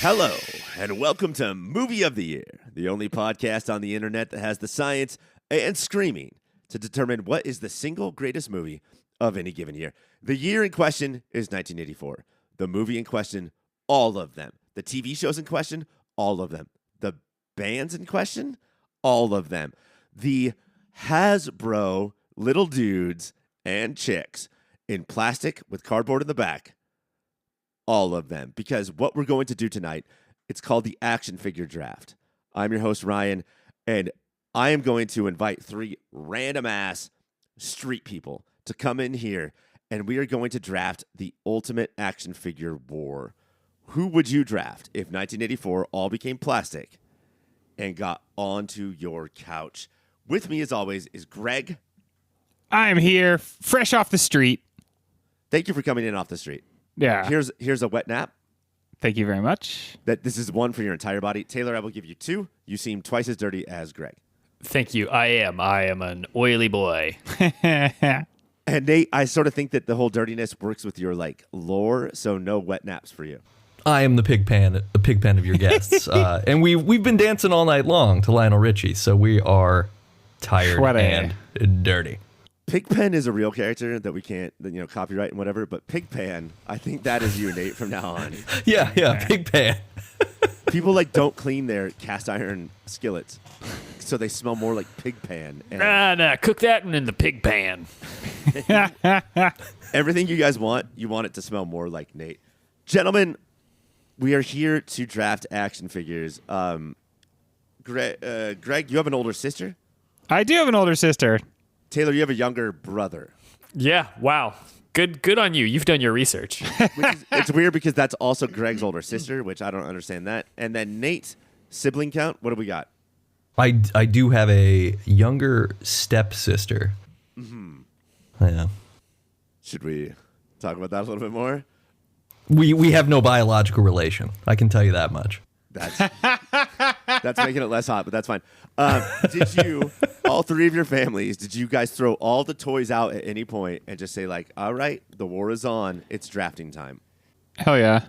Hello, and welcome to Movie of the Year, the only podcast on the internet that has the science and screaming to determine what is the single greatest movie of any given year. The year in question is 1984. The movie in question, all of them. The TV shows in question, all of them. The bands in question, all of them. The Hasbro little dudes and chicks in plastic with cardboard in the back, all of them. Because what we're going to do tonight, it's called the Action Figure Draft. I'm your host, Ryan, and I am going to invite three random-ass street people to come in here, and we are going to draft the ultimate action figure war. Who would you draft if 1984 all became plastic and got onto your couch? With me, as always, is Greg. I'm here, fresh off the street. Thank you for coming in off the street. Yeah. Here's a wet nap. Thank you very much. This is one for your entire body. Taylor, I will give you two. You seem twice as dirty as Greg. Thank you. I am an oily boy. And Nate, I sort of think that the whole dirtiness works with your lore, so no wet naps for you. I am the pig pen of your guests, and we've been dancing all night long to Lionel Richie, so we are tired and dirty. Pigpen is a real character that we can't, copyright and whatever. But Pigpan, I think that is you, Nate, from now on. Yeah, pig pan. People don't clean their cast iron skillets, so they smell more like Pigpan. Nah, cook that one in the pig pan. Everything you guys want, you want it to smell more like Nate. Gentlemen, we are here to draft action figures. Greg, you have an older sister? I do have an older sister. Taylor, you have a younger brother. Yeah, wow. Good on you. You've done your research. It's weird because that's also Greg's older sister, which I don't understand that. And then Nate, sibling count, what do we got? I do have a younger stepsister. Mm-hmm. Yeah. Should we talk about that a little bit more? We have no biological relation. I can tell you that much. That's making it less hot, but that's fine. Did you, all three of your families, did you guys throw all the toys out at any point and just say all right, the war is on, it's drafting time? Hell yeah.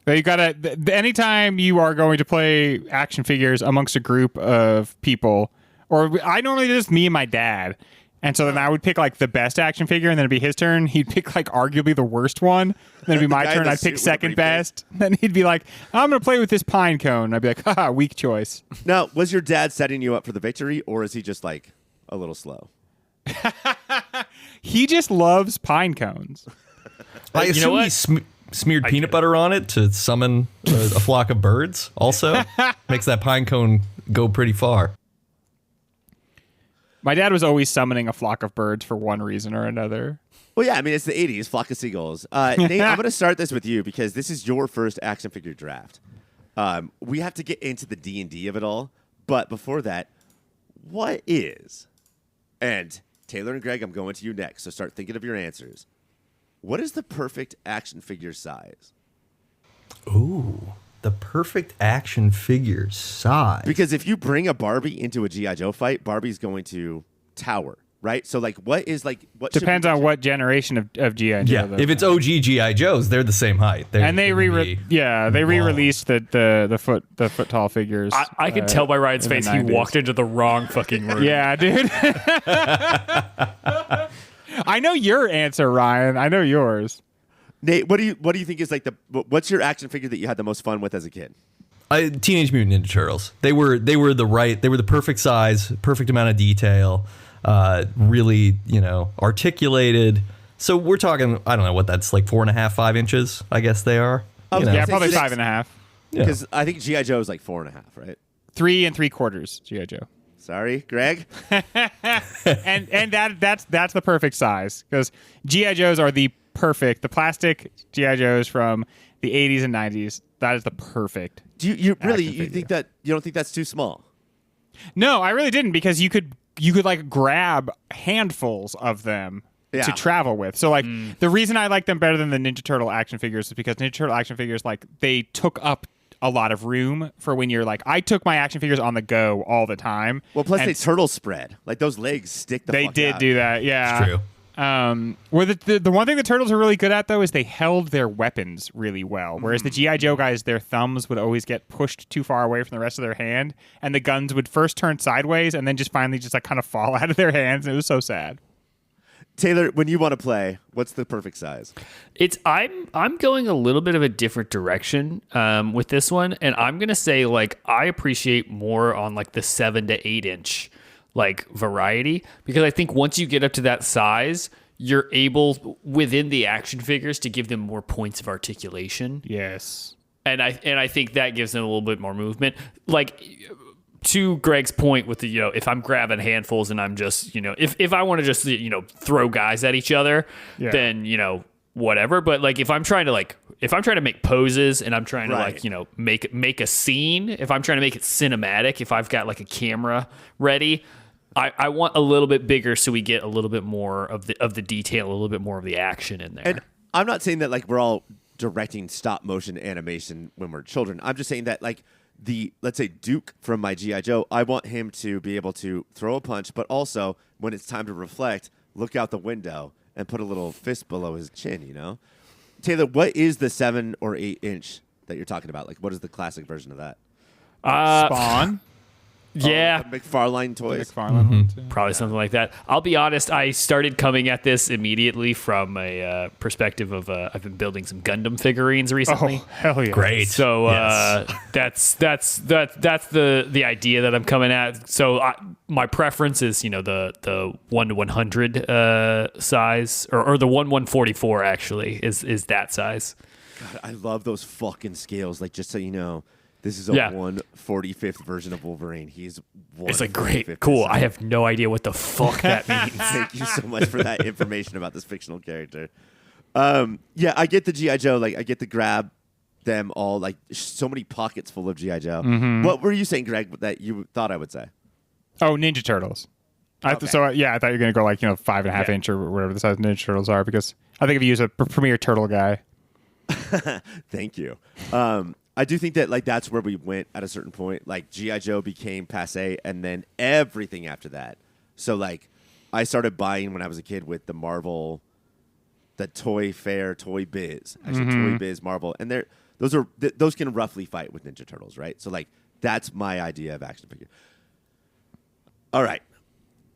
You gotta, anytime you are going to play action figures amongst a group of people, or I normally just me and my dad. And so then I would pick the best action figure, and then it'd be his turn. He'd pick arguably the worst one. Then it'd be my turn. I'd pick second best. Then he'd be like, I'm going to play with this pine cone. I'd be like, haha, weak choice. Now, was your dad setting you up for the victory, or is he just a little slow? He just loves pine cones. I assume he smeared peanut butter on it to summon a flock of birds also. Makes that pine cone go pretty far. My dad was always summoning a flock of birds for one reason or another. Well, yeah, I mean, it's the 80s, flock of seagulls. Nate, I'm going to start this with you because this is your first action figure draft. We have to get into the D&D of it all. But before that, what is, and Taylor and Greg, I'm going to you next, so start thinking of your answers. What is the perfect action figure size? Ooh. The perfect action figure size. Because if you bring a Barbie into a G.I. Joe fight, Barbie's going to tower, right? So, what is, what depends on what generation of G.I. Joe. Yeah, if it's OG G.I. Joes, they're the same height. They re-released the foot tall figures. I could tell by Ryan's face he walked into the wrong fucking room. Yeah, dude. I know your answer, Ryan. I know yours. Nate, what do you think is what's your action figure that you had the most fun with as a kid? Teenage Mutant Ninja Turtles. They were the perfect size, perfect amount of detail, really, articulated. So we're talking, I don't know what that's 4.5, 5 inches, I guess they are. Yeah, probably 5.5. Because I think G.I. Joe is 4.5, right? 3 3/4 G.I. Joe. Sorry, Greg. and that's the perfect size because G.I. Joes are the plastic G.I. Joes from the 80s and 90s. That is the perfect. Do you really think that you don't think that's too small? No, I really didn't because you could grab handfuls of them to travel with. So the reason I like them better than the Ninja Turtle action figures is because Ninja Turtle action figures they took up a lot of room for when you're I took my action figures on the go all the time. Well, plus they turtle spread. Those legs stick the fuck out. They did do that, yeah. It's true. Well, the one thing the turtles are really good at, though, is they held their weapons really well. Whereas the G.I. Joe guys, their thumbs would always get pushed too far away from the rest of their hand, and the guns would first turn sideways and then just finally just like kind of fall out of their hands. And it was so sad. Taylor, when you want to play, what's the perfect size? I'm going a little bit of a different direction with this one, and I'm gonna say like I appreciate more on like the 7 to 8 inch like variety, because I think once you get up to that size, you're able within the action figures to give them more points of articulation. Yes. And I think that gives them a little bit more movement. Like to Greg's point with the, if I'm grabbing handfuls and I'm just, if I want to just, throw guys at each other, then, whatever. But like if I'm trying to make poses and I'm trying to make a scene, if I'm trying to make it cinematic, if I've got like a camera ready, I want a little bit bigger so we get a little bit more of the detail, a little bit more of the action in there. And I'm not saying that like we're all directing stop motion animation when we're children. I'm just saying that like let's say Duke from my G.I. Joe, I want him to be able to throw a punch, but also when it's time to reflect, look out the window and put a little fist below his chin, Taylor, what is the 7 or 8 inch that you're talking about? Like, what is the classic version of that? Spawn. Yeah. McFarlane toys. McFarlane one, too. Probably something like that. I'll be honest, I started coming at this immediately from a perspective of I've been building some Gundam figurines recently. Oh, hell yeah. Great. So that's the idea that I'm coming at. So my preference is the 1/100 size or the 1/144 actually is that size. God, I love those fucking scales. Like, just so you know, this is a 1/45th version of Wolverine. He's It's like great, cool. I have no idea what the fuck that means. Thank you so much for that information about this fictional character. Yeah, I get the G.I. Joe. Like, I get to grab them all. Like, so many pockets full of G.I. Joe. What were you saying, Greg, that you thought I would say? Oh, Ninja Turtles. Okay. I thought you were going to go like 5.5 inch or whatever the size of Ninja Turtles are, because I think if you use a premier turtle guy. Thank you. I do think that like that's where we went at a certain point. Like G.I. Joe became passe, and then everything after that. So like, I started buying when I was a kid with the Marvel, the Toy Fair, Toy Biz, actually Toy Biz Marvel, and those can roughly fight with Ninja Turtles, right? So like, that's my idea of action figure. All right.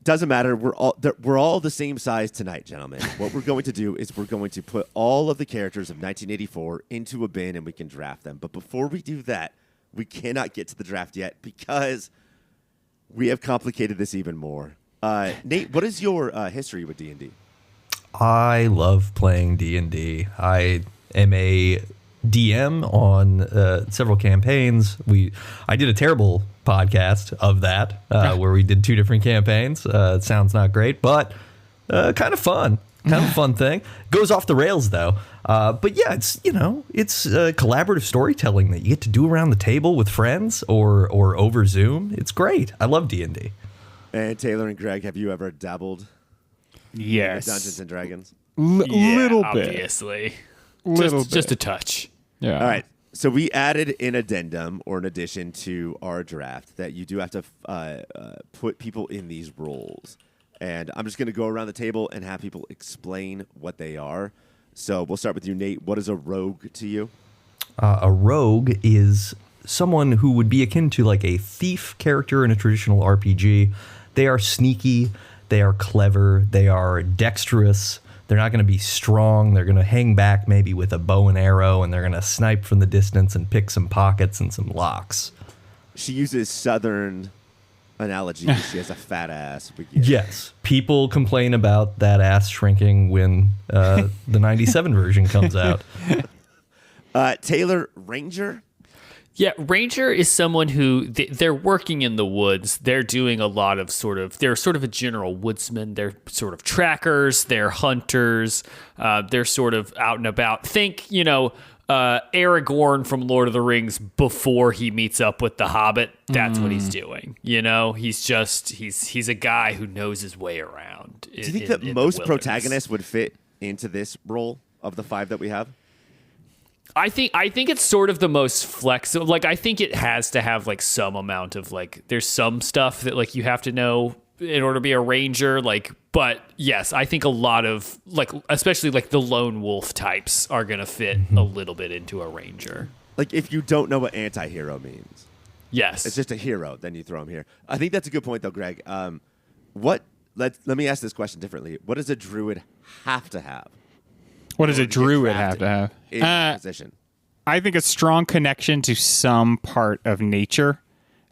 Doesn't matter. We're all the same size tonight, gentlemen. What we're going to do is we're going to put all of the characters of 1984 into a bin and we can draft them. But before we do that, we cannot get to the draft yet because we have complicated this even more. Nate, what is your history with D&D? I love playing D&D. I am a DM on several campaigns. I did a terrible podcast of that where we did 2 different campaigns. It sounds not great, but kind of fun. Kind of a fun thing. Goes off the rails though. But yeah, it's collaborative storytelling that you get to do around the table with friends or over Zoom. It's great. I love D&D. And Taylor and Greg, have you ever dabbled Yes. in Dungeons and Dragons? Little bit. Obviously. Little Just bit. a touch. Yeah. All right. So we added an addendum or an addition to our draft that you do have to put people in these roles. And I'm just going to go around the table and have people explain what they are. So we'll start with you, Nate. What is a rogue to you? A rogue is someone who would be akin to like a thief character in a traditional RPG. They are sneaky. They are clever. They are dexterous. They're not going to be strong. They're going to hang back maybe with a bow and arrow, and they're going to snipe from the distance and pick some pockets and some locks. She uses Southern analogies. She has a fat ass. Yes. People complain about that ass shrinking when the 97 version comes out. Taylor, Ranger? Yeah, Ranger is someone who they're working in the woods. They're doing a lot of they're sort of a general woodsman. They're sort of trackers. They're hunters. They're sort of out and about. Think, Aragorn from Lord of the Rings before he meets up with the Hobbit. That's what he's doing. He's a guy who knows his way around. Do you think that most protagonists would fit into this role of the 5 that we have? I think it's sort of the most flexible. Like, I think it has to have like some amount of like, there's some stuff that like you have to know in order to be a ranger, like, but yes, I think a lot of like, especially like the lone wolf types are going to fit a little bit into a ranger. Like if you don't know what anti-hero means, Yes. it's just a hero, then you throw him here. I think that's a good point though, Greg. Let me ask this question differently. What does a druid have to have? What does a in order to get druid have drafted to have? in position? I think a strong connection to some part of nature.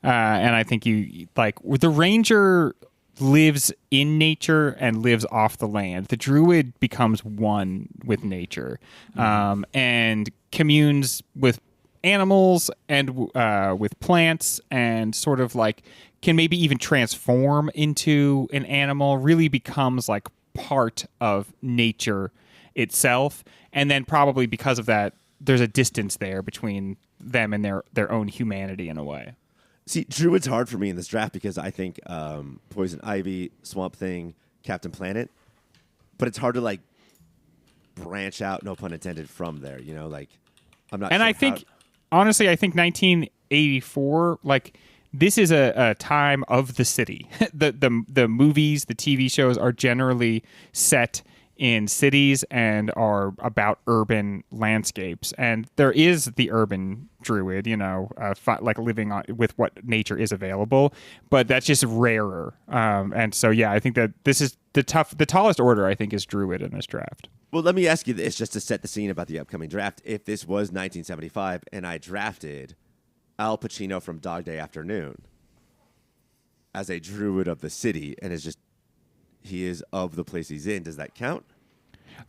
And I think you like the ranger lives in nature and lives off the land. The druid becomes one with nature and communes with animals and with plants and sort of like can maybe even transform into an animal, really becomes like part of nature itself. And then probably because of that, there's a distance there between them and their own humanity in a way. See, Druid's hard for me in this draft because I think Poison Ivy, Swamp Thing, Captain Planet, but it's hard to like branch out, no pun intended, from there. You know, like I'm not. And sure I think, honestly, I think 1984, like this is a time of the city. the movies, the TV shows are generally set in cities and are about urban landscapes. And there is the urban druid, you know, like living with what nature is available, but that's just rarer. And so, yeah, I think that this is the tallest order, I think, is druid in this draft. Well, let me ask you this just to set the scene about the upcoming draft. If this was 1975 and I drafted Al Pacino from Dog Day Afternoon as a druid of the city and he is of the place he's in, does that count?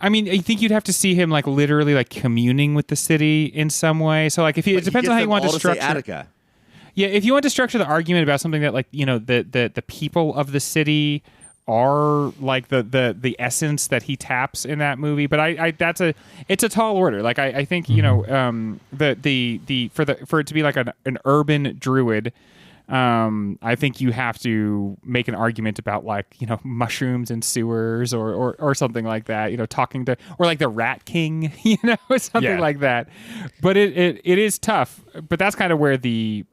I mean, I think you'd have to see him like literally like communing with the city in some way. So like if it depends on how you want to structure. Attica. Yeah, if you want to structure the argument about something that like, you know, the people of the city are like the essence that he taps in that movie, but it's a tall order. Like I think you know for it to be like an urban druid. I think you have to make an argument about like, you know, mushrooms and sewers or something like that, you know, talking to, or like the Rat King, you know, something like that. But it is tough, but that's kind of where the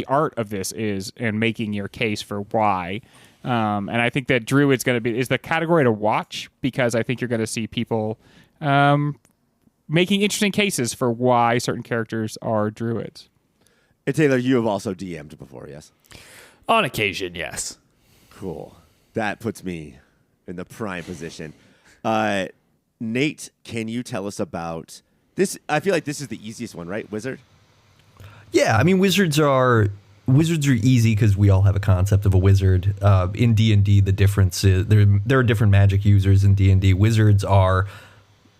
art of this is and making your case for why. And I think that Druid's is the category to watch because I think you're going to see people, making interesting cases for why certain characters are Druids. And Taylor, you have also DM'd before, yes? On occasion, yes. Cool. That puts me in the prime position. Nate, can you tell us about this? I feel like this is the easiest one, right? Wizard? Yeah, I mean, wizards are easy because we all have a concept of a wizard. In D&D, the difference is there are different magic users in D&D. Wizards are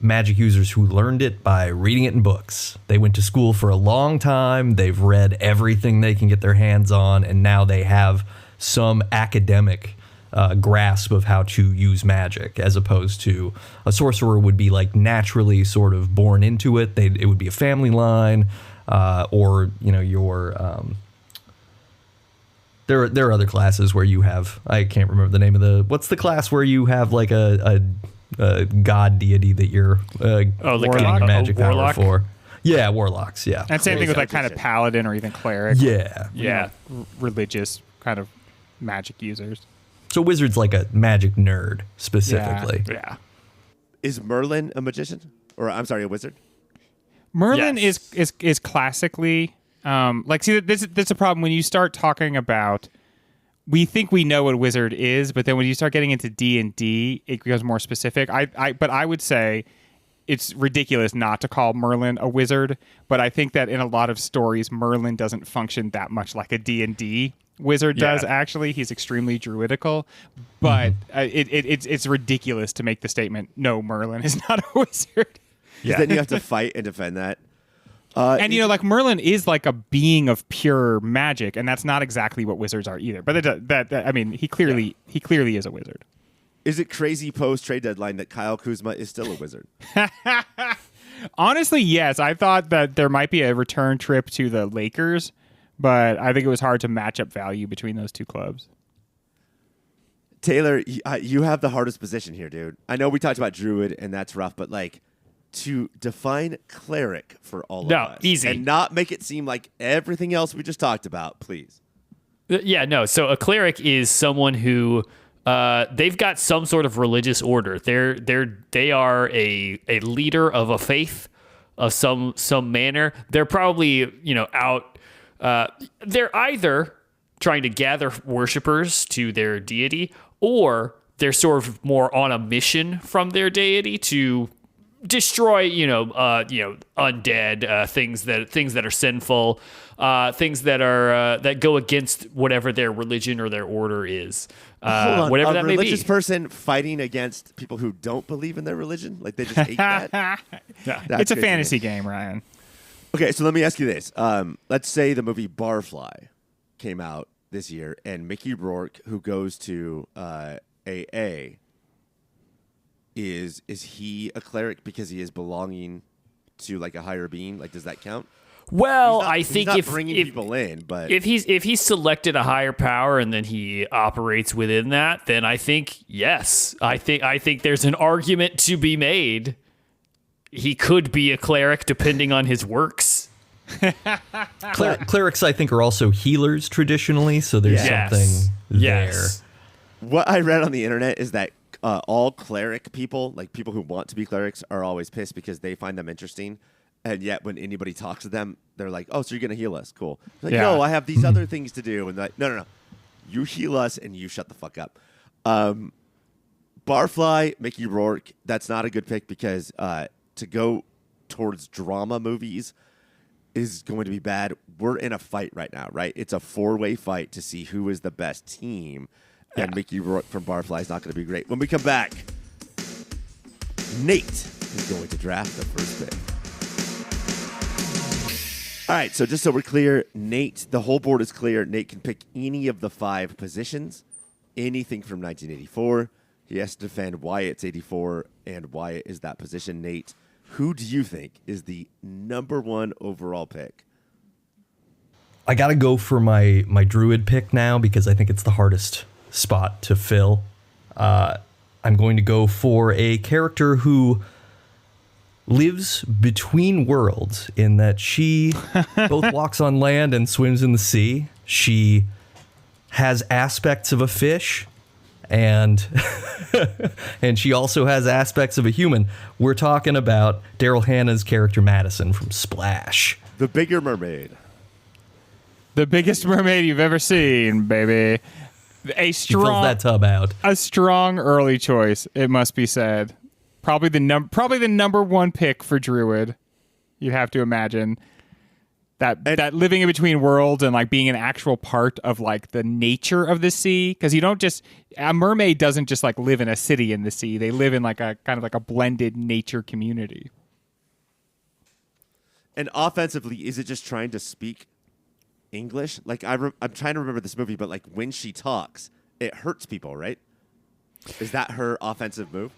magic users who learned it by reading it in books. They went to school for a long time. They've read everything they can get their hands on, and now they have some academic grasp of how to use magic, as opposed to a sorcerer would be like naturally sort of born into it. It would be a family line, or you know your. There are other classes where you have, I can't remember the name of what's the class where you have like a god deity that you're getting your magic power for. Yeah, warlocks, yeah. And same thing with like kind of paladin or even cleric. Yeah. Yeah. Religious kind of magic users. So wizard's like a magic nerd specifically. Yeah. Is Merlin a magician? Or I'm sorry, a wizard? Merlin Yes. is classically like, see, that's a problem when you start talking about. We think we know what a wizard is, but then when you start getting into D&D, it becomes more specific. But I would say it's ridiculous not to call Merlin a wizard. But I think that in a lot of stories, Merlin doesn't function that much like a D&D wizard does. Actually, he's extremely druidical. But it's ridiculous to make the statement, "No, Merlin is not a wizard." Yeah. Then you have to fight and defend that. And you know, like Merlin is like a being of pure magic, and that's not exactly what wizards are either. But that I mean, he clearly is a wizard. Is it crazy post trade deadline that Kyle Kuzma is still a wizard? Honestly, yes. I thought that there might be a return trip to the Lakers, but I think it was hard to match up value between those two clubs. Taylor, you have the hardest position here, dude. I know we talked about Druid, and that's rough, but like, to define cleric for all of us. Easy. And not make it seem like everything else we just talked about, please. Yeah, no. So a cleric is someone who they've got some sort of religious order. They are a leader of a faith of some manner. They're probably out. They're either trying to gather worshipers to their deity, or they're sort of more on a mission from their deity to destroy undead things that are sinful, things that are that go against whatever their religion or their order is. Hold on, whatever a that may be. religious person fighting against people who don't believe in their religion, like they just hate that. Yeah. That's It's a crazy to me. fantasy game, Ryan. Okay, so let me ask you this: let's say the movie Barfly came out this year, and Mickey Rourke, who goes to AA, is he a cleric because he is belonging to like a higher being? Like, does that count? Well, I think he's not if bringing people in, but if he's selected a higher power and then he operates within that, then I think yes. I think there's an argument to be made. He could be a cleric depending on his works. Clerics, I think, are also healers traditionally, so there's something Yes. what I read on the internet is that all cleric people, like people who want to be clerics, are always pissed because they find them interesting. And yet when anybody talks to them, they're like, oh, so you're going to heal us. Cool. Like, Yeah. no, I have these other things to do. And they're like, no. You heal us and you shut the fuck up. Barfly, Mickey Rourke, that's not a good pick because to go towards drama movies is going to be bad. We're in a fight right now, right? It's a 4-way fight to see who is the best team. And Mickey Rourke from Barfly is not going to be great. When we come back, Nate is going to draft the first pick. All right, so just so we're clear, Nate, the whole board is clear. Nate can pick any of the 5 positions, anything from 1984. He has to defend why it's 84 and why it is that position. Nate, who do you think is the number 1 overall pick? I got to go for my Druid pick now because I think it's the hardest spot to fill. I'm going to go for a character who lives between worlds in that she both walks on land and swims in the sea. She has aspects of a fish and and she also has aspects of a human. We're talking about Daryl Hannah's character Madison from Splash. The Bigger Mermaid. The biggest mermaid you've ever seen, baby. A She fills strong, that tub out. a strong early choice, it must be said. Probably the number 1 pick for Druid. You'd have to imagine that living in between worlds and like being an actual part of like the nature of the sea, because you don't just a mermaid doesn't just like live in a city in the sea. They live in like a kind of like a blended nature community. And offensively, is it just trying to speak English? Like I'm trying to remember this movie, but like when she talks, it hurts people, right? Is that her offensive move?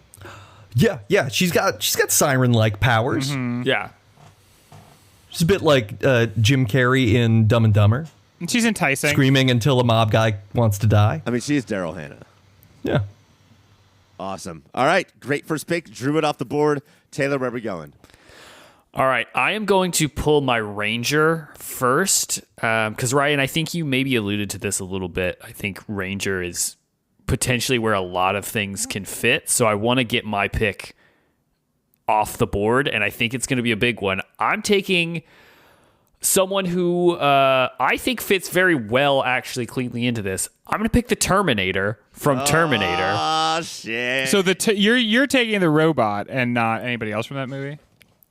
Yeah. She's got siren-like powers. Mm-hmm. Yeah. She's a bit like Jim Carrey in Dumb and Dumber, And she's enticing. screaming until a mob guy wants to die. I mean, she is Daryl Hannah. Yeah. Awesome. All right, great first pick. Drew it off the board. Taylor, where are we going? All right, I am going to pull my Ranger first because, Ryan, I think you maybe alluded to this a little bit. I think Ranger is potentially where a lot of things can fit, so I want to get my pick off the board, and I think it's going to be a big one. I'm taking someone who I think fits very well, actually, cleanly into this. I'm going to pick the Terminator from Terminator. Oh, shit. So you're taking the robot and not anybody else from that movie?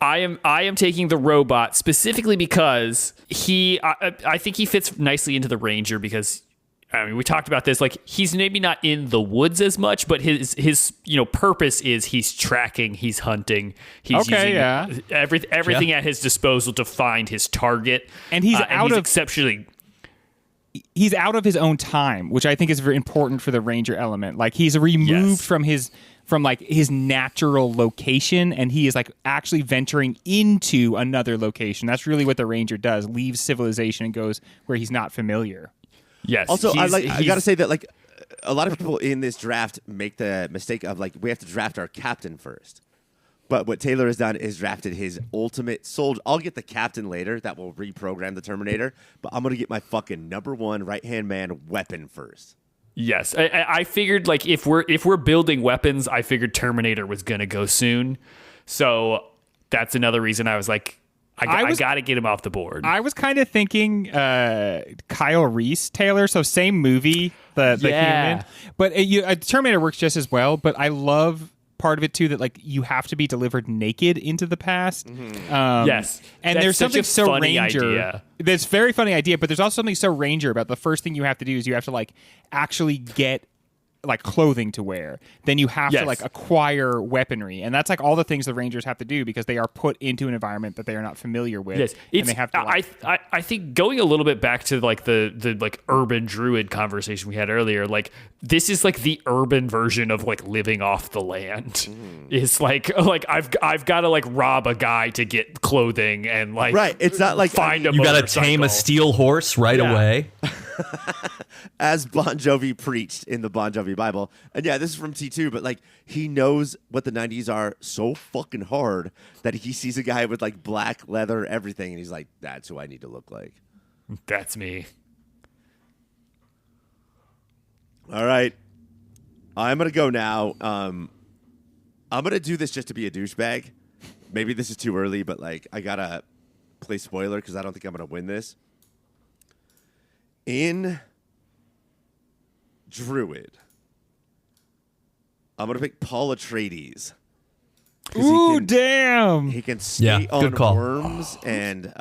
I am taking the robot specifically because I think he fits nicely into the Ranger because, I mean, we talked about this, like he's maybe not in the woods as much, but his purpose is he's tracking, he's hunting, he's using everything at his disposal to find his target. And he's exceptionally he's out of his own time, which I think is very important for the Ranger element. Like he's removed from his natural location, and he is like actually venturing into another location. That's really what the Ranger does: leaves civilization and goes where he's not familiar. Yes. Also, I got to say that like a lot of people in this draft make the mistake of like we have to draft our captain first. But what Taylor has done is drafted his ultimate soldier. I'll get the captain later that will reprogram the Terminator, but I'm going to get my fucking number one right-hand man weapon first. Yes, I figured like if we're building weapons, I figured Terminator was gonna go soon, so that's another reason I was like, I got to get him off the board. I was kind of thinking Kyle Reese Taylor, so same movie, the human, but Terminator works just as well. But I love part of it too that like you have to be delivered naked into the past. Yes, and that's there's such something a so funny Ranger. idea. That's a very funny idea, but there's also something so Ranger about the first thing you have to do is you have to like actually get like clothing to wear. Then you have to like acquire weaponry, and that's like all the things the Rangers have to do because they are put into an environment that they are not familiar with. Yes, and they have to. I think going a little bit back to like the like urban druid conversation we had earlier, like this is like the urban version of like living off the land. It's like I've got to like rob a guy to get clothing and like right. It's not like find a You got to motorcycle. tame a steel horse right away. As Bon Jovi preached in the Bon Jovi Bible. And yeah, this is from T2, but like he knows what the 90s are so fucking hard that he sees a guy with like black leather, everything, and he's like, that's who I need to look like. That's me. All right. I'm going to go now. I'm going to do this just to be a douchebag. Maybe this is too early, but like I got to play spoiler because I don't think I'm going to win this. In Druid, I'm going to pick Paul Atreides. Ooh, damn! He can skate on good call. worms and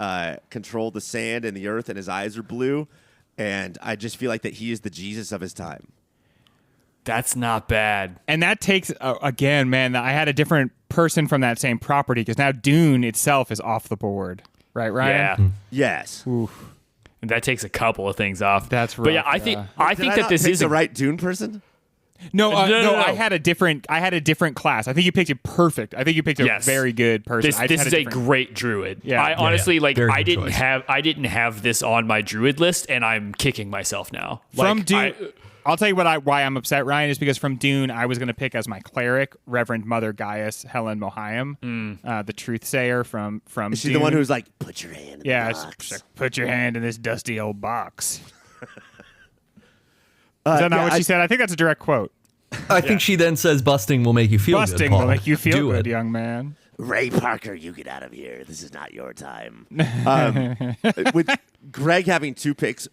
control the sand and the earth, and his eyes are blue. And I just feel like that he is the Jesus of his time. That's not bad. And that takes again, man. I had a different person from that same property because now Dune itself is off the board, right? Ryan? Yeah. Yes. Oof. And that takes a couple of things off. That's But yeah, rough, I think Did I that not this pick is the right Dune person. No, No. I had a different class. I think you picked it perfect. I think you picked a Yes. very good person. This is a great druid. Yeah. I honestly like Very I good didn't choice. have this on my druid list, and I'm kicking myself now. from Like, Dune. I'll tell you why I'm upset, Ryan, is because from Dune I was going to pick as my cleric Reverend Mother Gaius Helen Mohayim, the truth sayer from Is she Dune. the one who's like, put your hand in the box? she's like, put your hand in this dusty old box. Is that not what she said? I think that's a direct quote. I think she then says busting will make you feel good. Busting Paul. will make you feel Do good, it. young man. Ray Parker, you get out of here. This is not your time. With Greg having two picks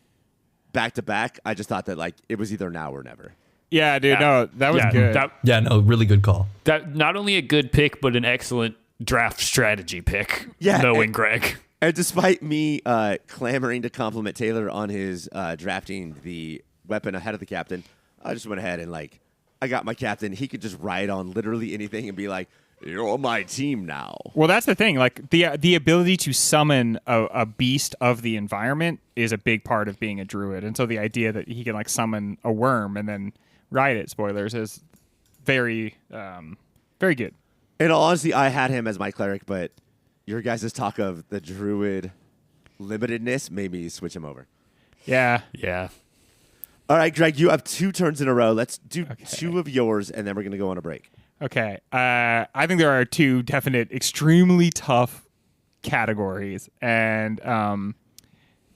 back to back, I just thought that like it was either now or never. Yeah, dude. No, that was good. Yeah, no, really good call. That not only a good pick, but an excellent draft strategy pick. Yeah, knowing and- Greg. And despite me clamoring to compliment Taylor on his drafting the weapon ahead of the captain, I just went ahead and like I got my captain. He could just ride on literally anything and be like, "You're on my team now." Well, that's the thing. Like the ability to summon a beast of the environment is a big part of being a druid, and so the idea that he can like summon a worm and then ride it, spoilers, is very, very good. In all honesty, I had him as my cleric, but your guys' talk of the druid limitedness made me switch him over. Yeah. Yeah. All right, Greg, you have 2 turns in a row. Let's do 2 of yours, and then we're going to go on a break. Okay. I think there are 2 definite, extremely tough categories, and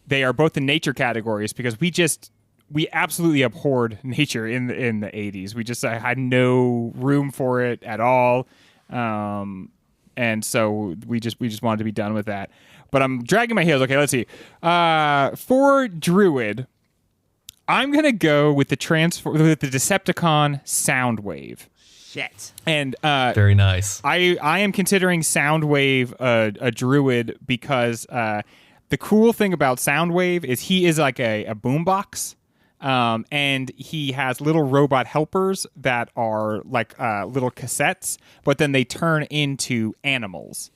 they are both the nature categories because we absolutely abhorred nature in the 80s. We just had no room for it at all, and so we just wanted to be done with that. But I'm dragging my heels. Okay, let's see. For Druid, I'm gonna go with the Decepticon Soundwave. Shit. And Very nice. I am considering Soundwave a druid because the cool thing about Soundwave is he is like a boombox, and he has little robot helpers that are like little cassettes, but then they turn into animals.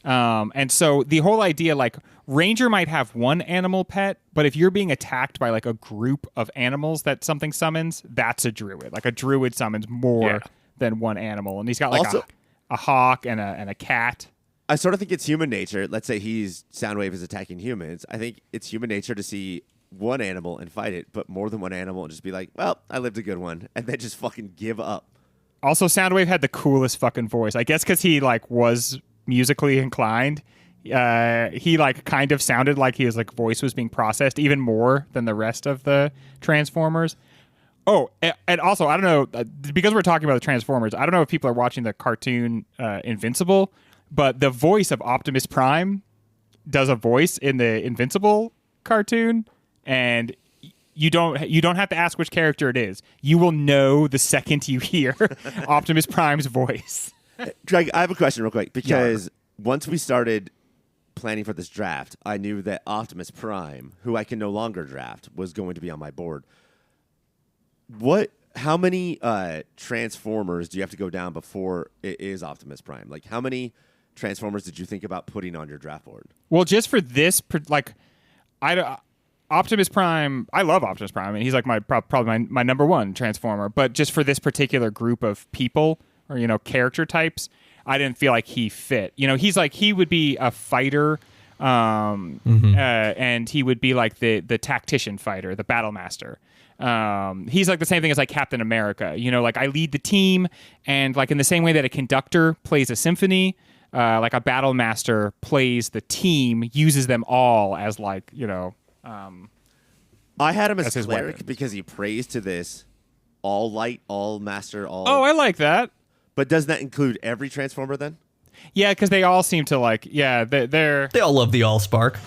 And so the whole idea, like Ranger might have one animal pet, but if you're being attacked by like a group of animals that something summons, that's a druid. Like a druid summons more than one animal, and he's got like Also- a hawk and a cat. I sort of think it's human nature. Let's say Soundwave is attacking humans. I think it's human nature to see one animal and fight it, but more than one animal and just be like, well, I lived a good one, and then just fucking give up. Also, Soundwave had the coolest fucking voice. I guess because he like was musically inclined. He like kind of sounded like his like voice was being processed even more than the rest of the Transformers. Oh, and also I don't know because we're talking about the Transformers. I don't know if people are watching the cartoon Invincible, but the voice of Optimus Prime does a voice in the Invincible cartoon, and you don't have to ask which character it is. You will know the second you hear Optimus Prime's voice. Greg, I have a question real quick because once we started planning for this draft, I knew that Optimus Prime, who I can no longer draft, was going to be on my board. How many Transformers do you have to go down before it is Optimus Prime? Like, how many Transformers did you think about putting on your draft board? Well, just for this, Optimus Prime, I love Optimus Prime. I mean, he's like probably my number one Transformer. But just for this particular group of people or, character types, I didn't feel like he fit. He would be a fighter, and he would be like the tactician fighter, the battle master. He's like the same thing as like Captain America. Like I lead the team, and like in the same way that a conductor plays a symphony, like a battle master plays the team, uses them all as like I had him as his Cleric weapon. because he prays to this all light, all master, all. Oh, I like that. But doesn't that include every Transformer then? Yeah, because they all seem to like. Yeah, they're. They all love the Allspark.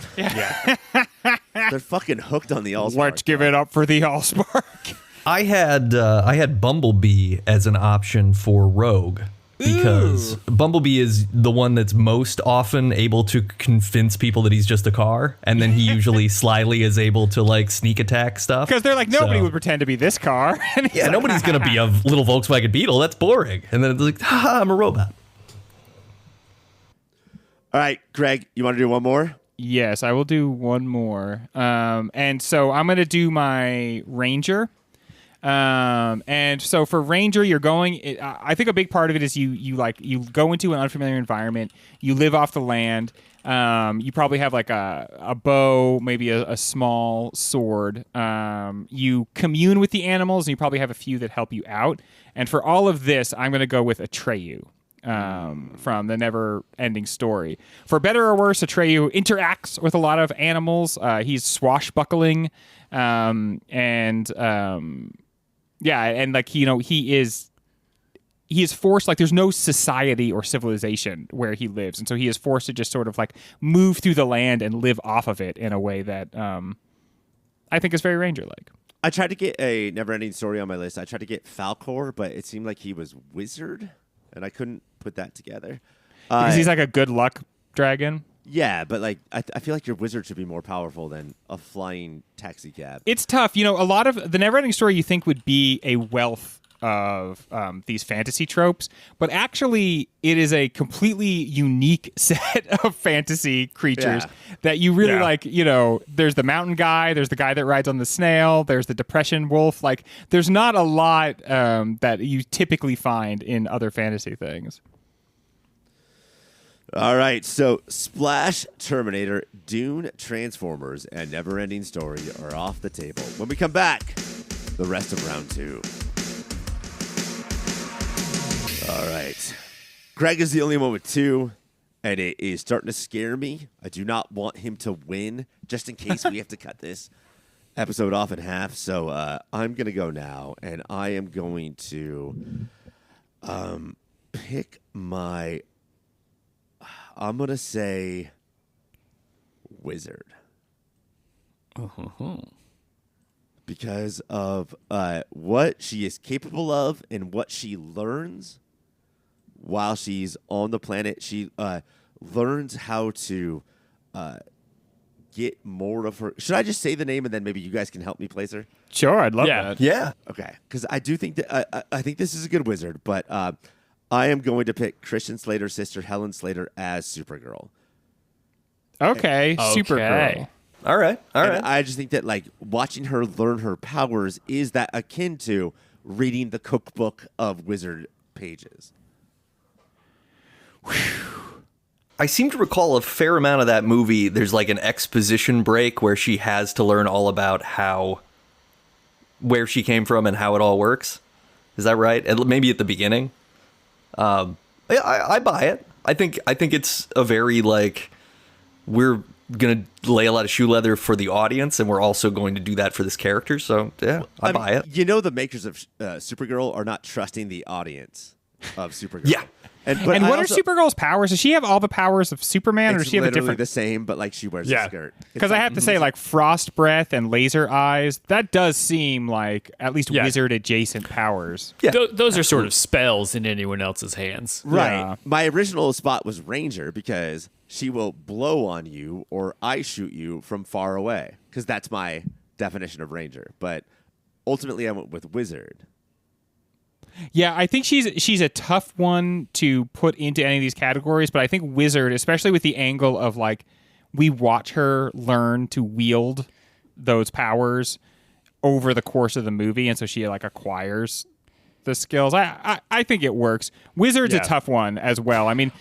They're fucking hooked on the all. Let's give it up for the Allspark. I had Bumblebee as an option for Rogue because Bumblebee is the one that's most often able to convince people that he's just a car, and then he usually slyly is able to like sneak attack stuff. Because they're like, nobody would pretend to be this car. And he's Yeah, like, nobody's gonna be a little Volkswagen Beetle. That's boring. And then it's like, haha, I'm a robot. All right, Greg, you want to do one more? Yes, I will do one more. And so I'm going to do my Ranger. And so for Ranger, you're going. I think a big part of it is you go into an unfamiliar environment. You live off the land. You probably have like a bow, maybe a small sword. You commune with the animals, and you probably have a few that help you out. And for all of this, I'm going to go with Atreyu. From the never-ending story. For better or worse, Atreyu interacts with a lot of animals. He's swashbuckling, and like he is forced. Like there's no society or civilization where he lives, and so he is forced to just sort of like move through the land and live off of it in a way that I think is very Ranger-like. I tried to get a never-ending story on my list. I tried to get Falcor, but it seemed like he was wizard, and I couldn't put that together. Because he's like a good luck dragon. Yeah, but like I feel like your wizard should be more powerful than a flying taxi cab. It's tough. A lot of the never-ending story you think would be a wealth of these fantasy tropes, but actually it is a completely unique set of fantasy creatures that you really like. There's the mountain guy, there's the guy that rides on the snail, there's the depression wolf. Like there's not a lot that you typically find in other fantasy things. All right, so Splash, Terminator, Dune, Transformers, and Neverending Story are off the table. When we come back, the rest of round two. All right. Greg is the only one with two, and it is starting to scare me. I do not want him to win, just in case we have to cut this episode off in half. So I'm going to go now, and I am going to pick my... I'm going to say wizard. Because of what she is capable of and what she learns while she's on the planet. She learns how to get more of her... Should I just say the name and then maybe you guys can help me place her? Sure, I'd love that. Yeah. Okay, because I do think that... I think this is a good wizard, but... I am going to pick Christian Slater's sister, Helen Slater, as Supergirl. Okay, Supergirl. All right. And I just think that, like, watching her learn her powers is that akin to reading the cookbook of wizard pages. I seem to recall a fair amount of that movie. There's like an exposition break where she has to learn all about where she came from and how it all works. Is that right? And maybe at the beginning. I buy it. I think it's a very like we're gonna lay a lot of shoe leather for the audience, and we're also going to do that for this character. So yeah, I buy it. You know, the makers of Supergirl are not trusting the audience of Supergirl. Yeah. And what are Supergirl's powers? Does she have all the powers of Superman, or does she have a different? The same, but like she wears a skirt. Because I have to say, like frost breath and laser eyes, that does seem like at least wizard adjacent powers. Yeah, those are sort of spells in anyone else's hands. Right. Yeah. My original spot was Ranger because she will blow on you or ice shoot you from far away. Because that's my definition of Ranger. But ultimately, I went with Wizard. Yeah, I think she's a tough one to put into any of these categories, but I think Wizard, especially with the angle of like we watch her learn to wield those powers over the course of the movie, and so she like acquires the skills. I think it works. Wizard's a tough one as well. I mean,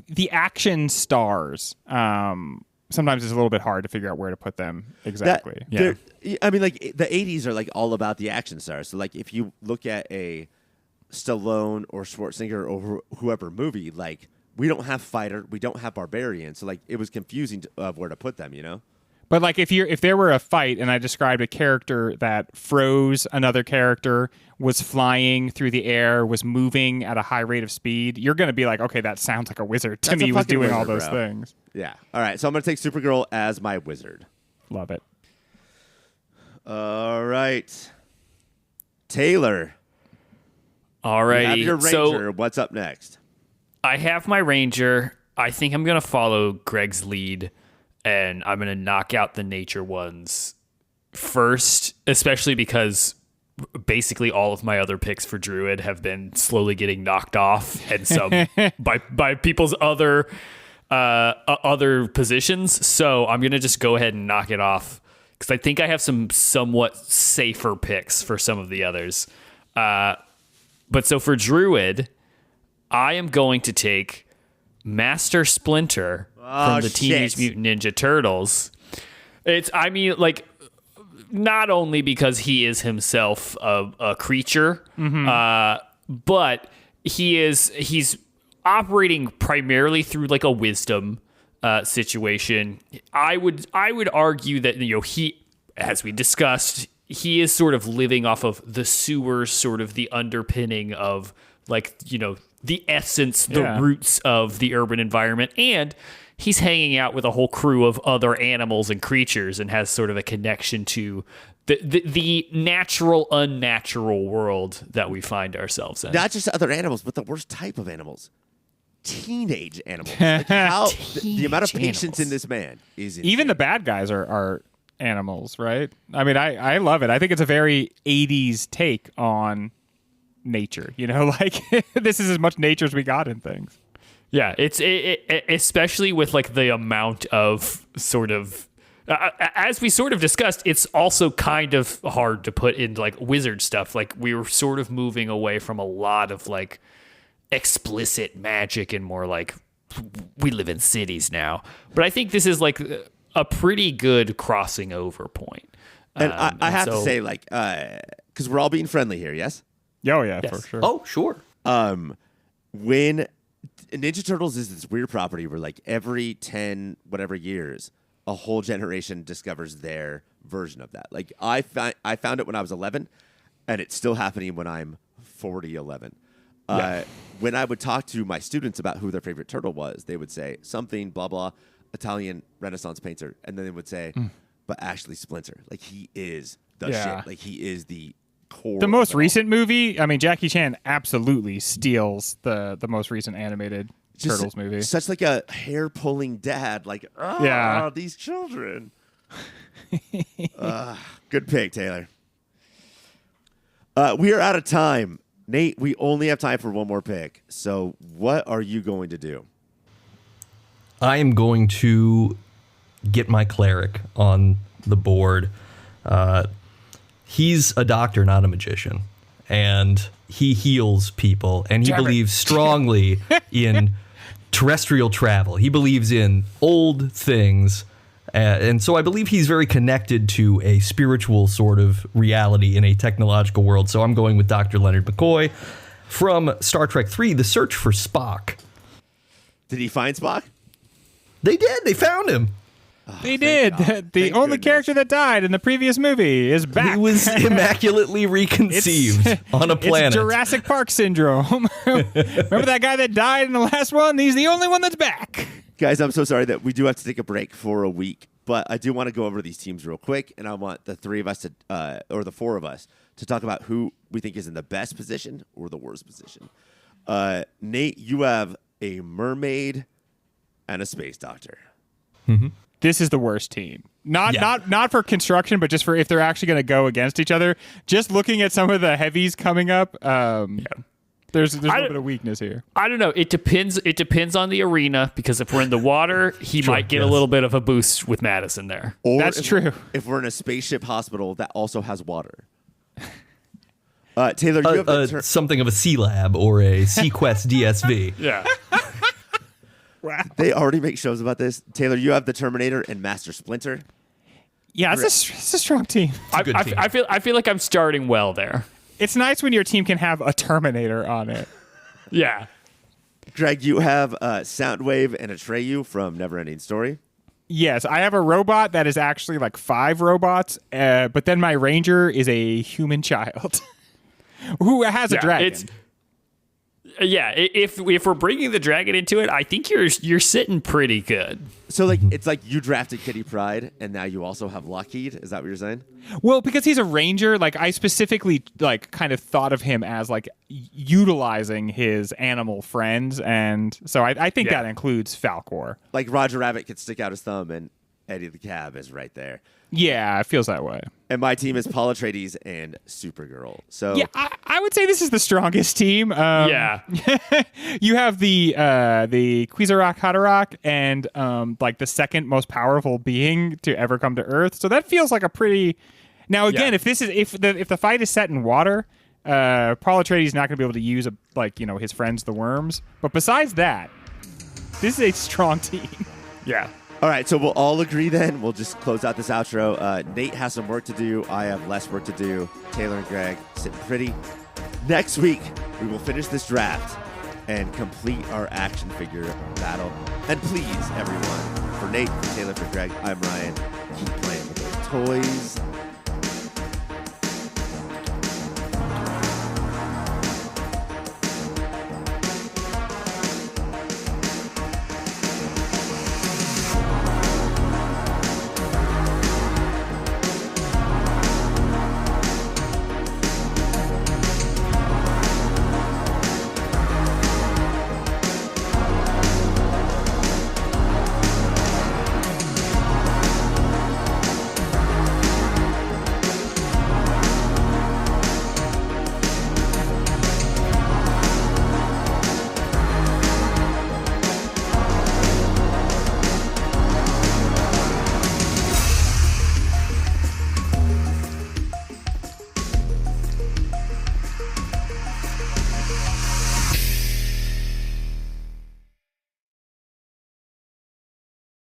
the action stars sometimes it's a little bit hard to figure out where to put them exactly. I mean, like the 80s are like all about the action stars. So like if you look at a Stallone or Schwarzenegger or whoever movie, like we don't have fighter, we don't have barbarian, so like it was confusing of where to put them, you know. But like if there were a fight and I described a character that froze another character, was flying through the air, was moving at a high rate of speed, you're going to be like, okay, that sounds like a wizard to me. Was doing all those things. Yeah. All right. So I'm going to take Supergirl as my wizard. Love it. All right, Taylor. Alrighty. You have your Ranger. So what's up next? I have my Ranger. I think I'm going to follow Greg's lead, and I'm going to knock out the nature ones first, especially because basically all of my other picks for Druid have been slowly getting knocked off, and some by people's other positions. So I'm going to just go ahead and knock it off because I think I have some somewhat safer picks for some of the others. But so for Druid, I am going to take Master Splinter from the Teenage Mutant Ninja Turtles. Not only because he is himself a creature, but he's operating primarily through like a wisdom situation. I would argue that he, as we discussed, he is sort of living off of the sewers, sort of the underpinning of the essence, the roots of the urban environment. And he's hanging out with a whole crew of other animals and creatures and has sort of a connection to the natural, unnatural world that we find ourselves in. Not just other animals, but the worst type of animals. Teenage animals. Like the amount of patience in this man is insane. Even the bad guys are animals, right? I mean, I love it. I think it's a very 80s take on nature. Like this is as much nature as we got in things. Yeah, it's especially with like the amount of sort of as we sort of discussed, it's also kind of hard to put in like wizard stuff. Like we were sort of moving away from a lot of like explicit magic and more like we live in cities now. But I think this is like a pretty good crossing over point. And I have to say, like, because we're all being friendly here, yes? Oh, yeah, yes. for sure. Oh, sure. When Ninja Turtles is this weird property where, like, every 10 whatever years, a whole generation discovers their version of that. Like, I found it when I was 11, and it's still happening when I'm 11. When I would talk to my students about who their favorite turtle was, they would say something, blah, blah, Italian Renaissance painter. And then they would say, but Ashley Splinter, like he is the shit. Like he is the core. The most recent movie, I mean, Jackie Chan absolutely steals the most recent animated Turtles movie. Such like a hair-pulling dad, like, these children. Good pick, Taylor. We are out of time. Nate, we only have time for one more pick. So what are you going to do? I am going to get my Cleric on the board. He's a doctor, not a magician. And he heals people. And he believes strongly in terrestrial travel. He believes in old things And so I believe he's very connected to a spiritual sort of reality in a technological world. So I'm going with Dr. Leonard McCoy from Star Trek III, The Search for Spock. Did he find Spock? They did. They found him. They did. The only character that died in the previous movie is back. He was immaculately reconceived on a planet. It's Jurassic Park syndrome. Remember that guy that died in the last one? He's the only one that's back. Guys, I'm so sorry that we do have to take a break for a week, but I do want to go over these teams real quick, and I want the three of us to, or the four of us, to talk about who we think is in the best position or the worst position. Nate, you have a mermaid and a space doctor. Mm-hmm. This is the worst team. Not for construction, but just for if they're actually going to go against each other. Just looking at some of the heavies coming up, there's a little bit of weakness here. I don't know. It depends. It depends on the arena, because if we're in the water, he might get a little bit of a boost with Madison there. Or That's true. If we're in a spaceship hospital that also has water. Taylor, you have something of a C-Lab or a Sequest DSV. Yeah. Wow. They already make shows about this. Taylor, you have the Terminator and Master Splinter. Yeah, it's a strong team. I feel like I'm starting well there. It's nice when your team can have a Terminator on it. Yeah. Greg, you have Soundwave and Atreyu from Neverending Story. Yes, I have a robot that is actually like 5 robots, but then my ranger is a human child who has a dragon. If we're bringing the dragon into it, I think you're sitting pretty good. So like it's like you drafted Kitty Pryde, and now you also have Lockheed. Is that what you're saying? Well, because he's a ranger, like I specifically like kind of thought of him as like utilizing his animal friends, and so I think that includes Falcor. Like Roger Rabbit could stick out his thumb, and Eddie the Cab is right there. Yeah, it feels that way. And my team is Paul Atreides and Supergirl. So yeah, I would say this is the strongest team. You have the Quizarak Haderach and like the second most powerful being to ever come to Earth. So that feels like a pretty. Now again, if the fight is set in water, Paul Atreides is not going to be able to use his friends the worms. But besides that, this is a strong team. Yeah. All right, so we'll all agree then. We'll just close out this outro. Nate has some work to do. I have less work to do. Taylor and Greg sitting pretty. Next week, we will finish this draft and complete our action figure battle. And please, everyone, for Nate, for Taylor, for Greg, I'm Ryan. Keep playing with those toys.